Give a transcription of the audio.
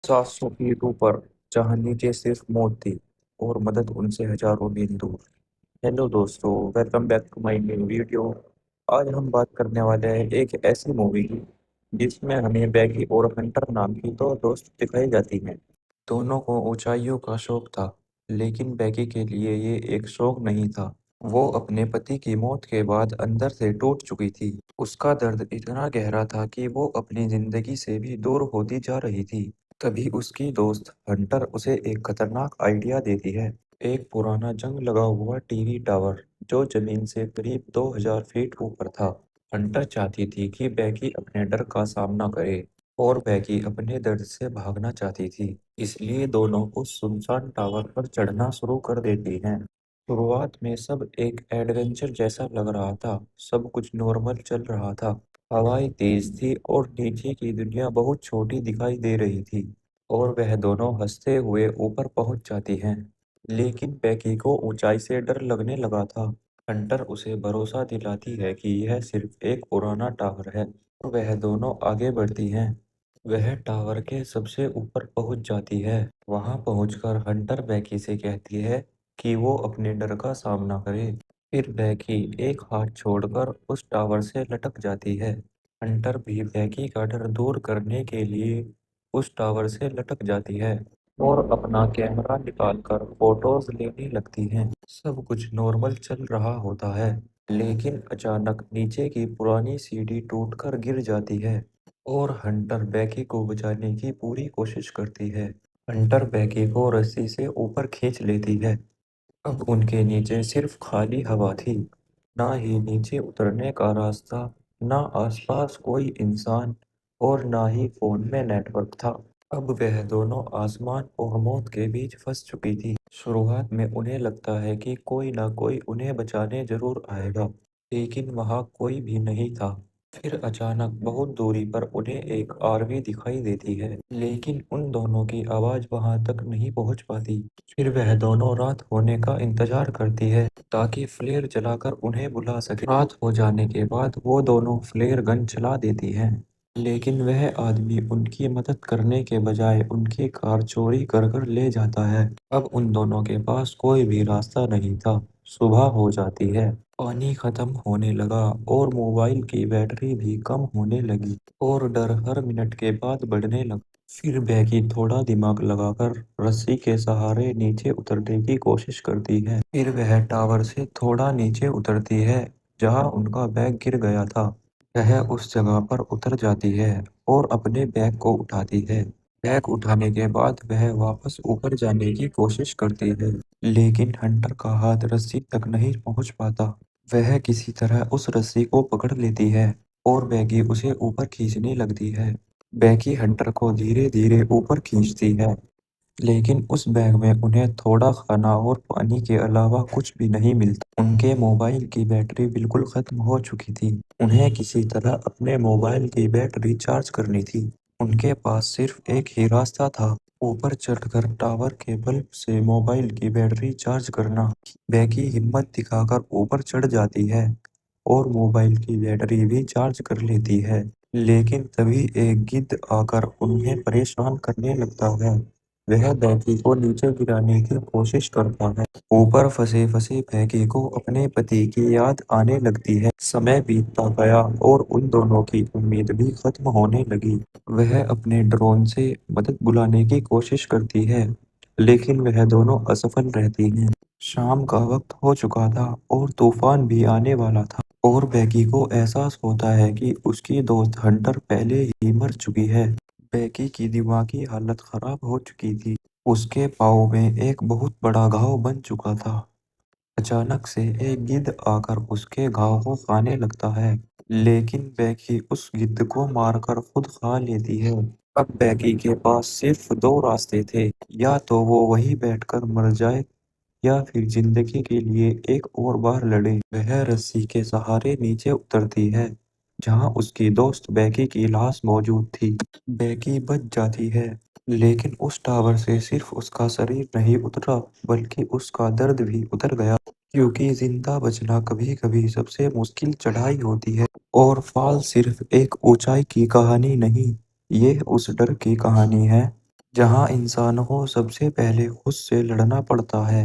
700 feet ऊपर, जहाँ नीचे सिर्फ मौत थी और मदद उनसे हजारों मील दूर। हेलो दोस्तों, welcome back to my new video. आज हम बात करने वाले हैं एक ऐसी मूवी की जिसमें हमें बैगी और हंटर नाम की दो दोस्त दिखाई जाती हैं। दोनों को ऊंचाइयों का शौक था, लेकिन बैगी के लिए ये एक शौक नहीं था। वो अपने पति की मौत के बाद अंदर से टूट चुकी थी। उसका दर्द इतना गहरा था कि वो अपनी जिंदगी से भी दूर होती जा रही थी। तभी उसकी दोस्त हंटर उसे एक खतरनाक आइडिया देती है। एक पुराना जंग लगा हुआ टीवी टावर जो जमीन से करीब 2000 फीट ऊपर था। हंटर चाहती थी कि बैगी अपने डर का सामना करे और बैगी अपने दर्द से भागना चाहती थी। इसलिए दोनों उस सुनसान टावर पर चढ़ना शुरू कर देती हैं। शुरुआत में सब एक एडवेंचर जैसा लग रहा था। सब कुछ नॉर्मल चल रहा था। हवाएं तेज थी और नीचे की दुनिया बहुत छोटी दिखाई दे रही थी और वह दोनों हंसते हुए ऊपर पहुंच जाती हैं। लेकिन बैकी को ऊंचाई से डर लगने लगा था। हंटर उसे भरोसा दिलाती है कि यह सिर्फ एक पुराना टावर है और वह दोनों आगे बढ़ती हैं। वह टावर के सबसे ऊपर पहुंच जाती है। वहां पहुंचकर हंटर बैकी से कहती है कि वो अपने डर का सामना करे। फिर बैकी एक हाथ छोड़कर उस टावर से लटक जाती है। हंटर भी बैकी का डर दूर करने के लिए उस टावर से लटक जाती है और अपना कैमरा निकालकर फोटोज लेने लगती हैं। सब कुछ नॉर्मल चल रहा होता है, लेकिन अचानक नीचे की पुरानी सीढ़ी टूटकर गिर जाती है और हंटर बैकी को बचाने की पूरी कोशिश करती है। हंटर बैकी को रस्सी से ऊपर खींच लेती है। अब उनके नीचे सिर्फ खाली हवा थी, ना ही नीचे उतरने का रास्ता, ना आसपास कोई इंसान और ना ही फोन में नेटवर्क था। अब वह दोनों आसमान और मौत के बीच फंस चुकी थी। शुरुआत में उन्हें लगता है कि कोई ना कोई उन्हें बचाने जरूर आएगा, लेकिन वहां कोई भी नहीं था। फिर अचानक बहुत दूरी पर उन्हें एक आरवी दिखाई देती है, लेकिन उन दोनों की आवाज वहां तक नहीं पहुंच पाती। फिर वह दोनों रात होने का इंतजार करती है ताकि फ्लेयर जलाकर उन्हें बुला सके। रात हो जाने के बाद वो दोनों फ्लेयर गन चला देती हैं, लेकिन वह आदमी उनकी मदद करने के बजाय उनकी कार चोरी कर कर ले जाता है। अब उन दोनों के पास कोई भी रास्ता नहीं था। सुबह हो जाती है, पानी खत्म होने लगा और मोबाइल की बैटरी भी कम होने लगी और डर हर मिनट के बाद बढ़ने लगा। फिर बैगी थोड़ा दिमाग लगाकर रस्सी के सहारे नीचे उतरने की कोशिश करती है। फिर वह टावर से थोड़ा नीचे उतरती है जहां उनका बैग गिर गया था। वह उस जगह पर उतर जाती है और अपने बैग को उठाती है। बैग उठाने के बाद वह वापस ऊपर जाने की कोशिश करती है, लेकिन हंटर का हाथ रस्सी तक नहीं पहुंच पाता। वह किसी तरह उस रस्सी को पकड़ लेती है और बैगी उसे ऊपर खींचने लगती है। बैगी हंटर को धीरे धीरे ऊपर खींचती है, लेकिन उस बैग में उन्हें थोड़ा खाना और पानी के अलावा कुछ भी नहीं मिलता। उनके मोबाइल की बैटरी बिल्कुल खत्म हो चुकी थी। उन्हें किसी तरह अपने मोबाइल की बैटरी चार्ज करनी थी। उनके पास सिर्फ एक ही रास्ता था, ऊपर चढ़कर टावर के बल्ब से मोबाइल की बैटरी चार्ज करना। बैगी हिम्मत दिखाकर ऊपर चढ़ जाती है और मोबाइल की बैटरी भी चार्ज कर लेती है। लेकिन तभी एक गिद्ध आकर उन्हें परेशान करने लगता है। वह बैगी को नीचे गिराने की कोशिश करता है। ऊपर फंसे फंसे बैगी को अपने पति की याद आने लगती है। समय बीतता गया और उन दोनों की उम्मीद भी खत्म होने लगी। वह अपने ड्रोन से मदद बुलाने की कोशिश करती है, लेकिन वह दोनों असफल रहती हैं। शाम का वक्त हो चुका था और तूफान भी आने वाला था और बैगी को एहसास होता है कि उसकी दोस्त हंटर पहले ही मर चुकी है। बैगी की दिमागी हालत खराब हो चुकी थी। उसके पाँव में एक बहुत बड़ा घाव बन चुका था। अचानक से एक गिद्ध आकर उसके घाव को खाने लगता है, लेकिन बैगी उस गिद्ध को मारकर खुद खा लेती है। अब बैगी के पास सिर्फ दो रास्ते थे, या तो वो वहीं बैठकर मर जाए या फिर जिंदगी के लिए एक और बार लड़े। वह रस्सी के सहारे नीचे उतरती है, जहां उसकी दोस्त बैकी की लाश मौजूद थी। बैकी बच जाती है, लेकिन उस टावर से सिर्फ उसका शरीर नहीं उतरा, बल्कि उसका दर्द भी उतर गया। क्योंकि जिंदा बचना कभी कभी सबसे मुश्किल चढ़ाई होती है और फॉल सिर्फ एक ऊंचाई की कहानी नहीं, ये उस डर की कहानी है जहाँ इंसानों को सबसे पहले खुद से लड़ना पड़ता है।